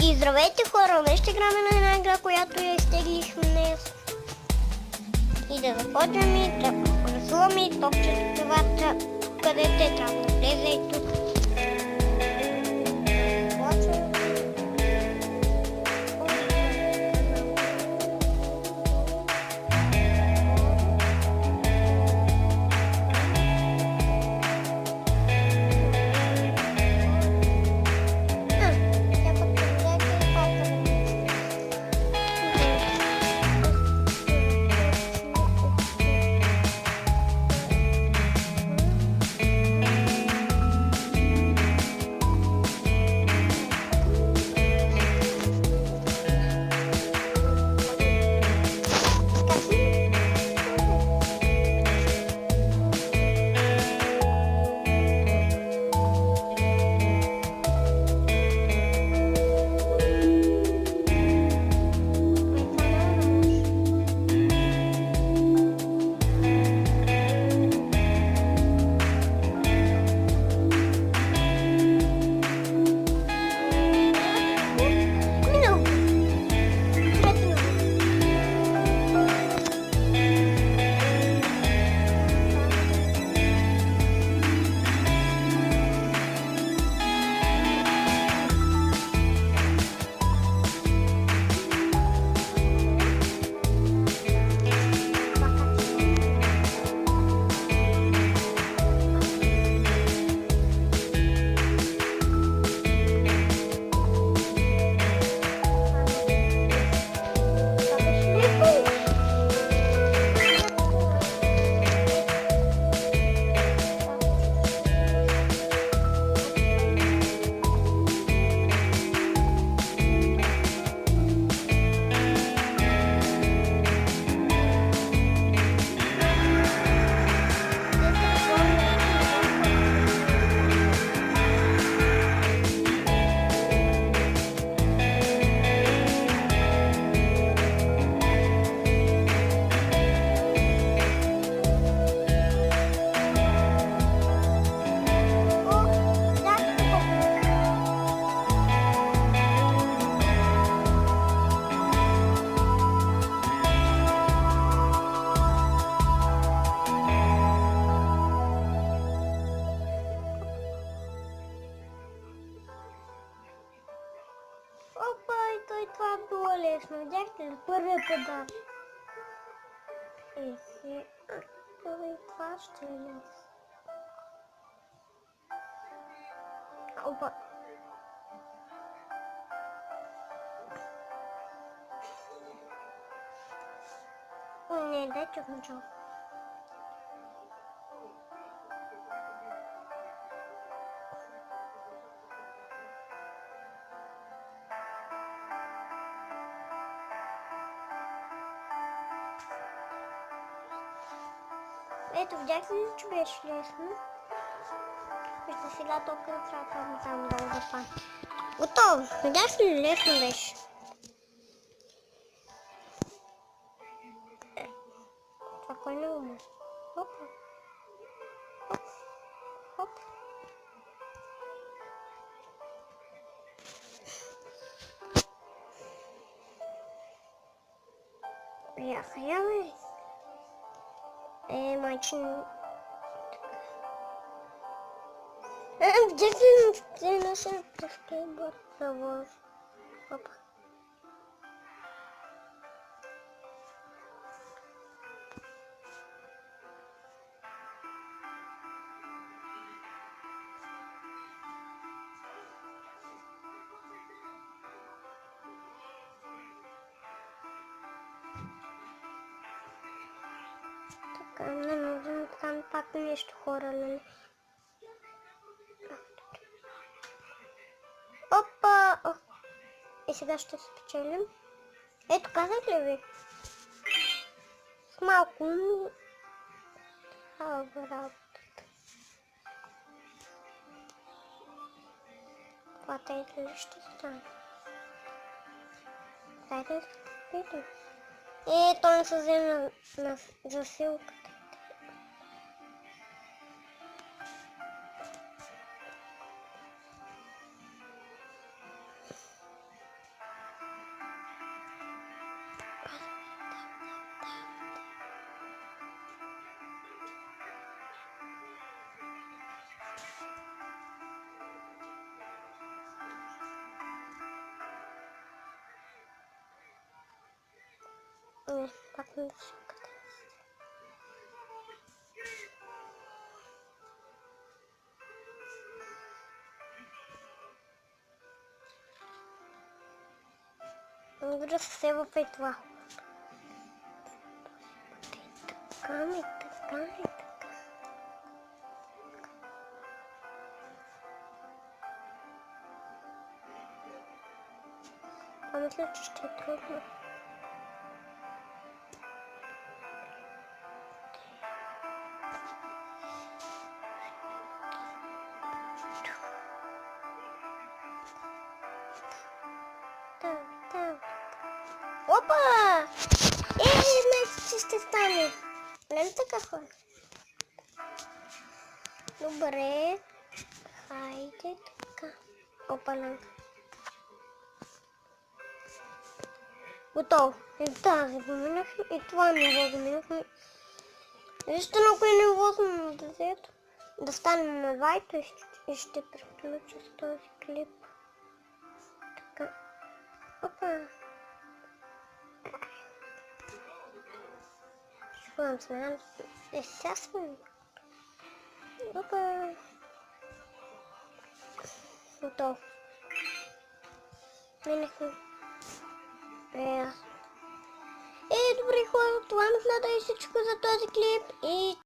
И здравейте хора, днес ще играме на една игра, която я изтеглихме днес. И да започнем и да рисуваме и топчетата, къде те трябва да влезе и тук. Това било лесно, видяхте ли? Първия педал. Това ще е лесно. Опа. Не, дайте в начало. Ето, видяхте ли, че беше лесно? Вижте сега толкова трябва там долу да падне. Готово! Видяхте ли, лесно беше? Това кой не умре? Хоп! Хоп! Хоп! Бяха, яме! Майчин... Видяхте ли, че наша прескейбър да вложи? Опа. Така, не нужно там пак нещо хора, нали? Опа! И сега ще спечелим. Ето, казах ли ви? С малко ум... Това е работата. Това тъй ли ще стане? Дайте да видим. Той не се взе на засилката. Не, пак не се къде. Добре, се сева и това. Така ми, така ми, така. А мисля, че ще е трудно. Опа! Значи, че ще стане. Не така хора. Добре. Хайде така. Опа, готово. И тази го минахме, и това ниво го минахме. Вижте на кое ниво сме на 10. Да станем на 20 и ще приключа с този клип. Така. Опа. Шувам се, сега сме. Опа. Готово. Минахме. Добре хора, това мисля да е всичко за този клип и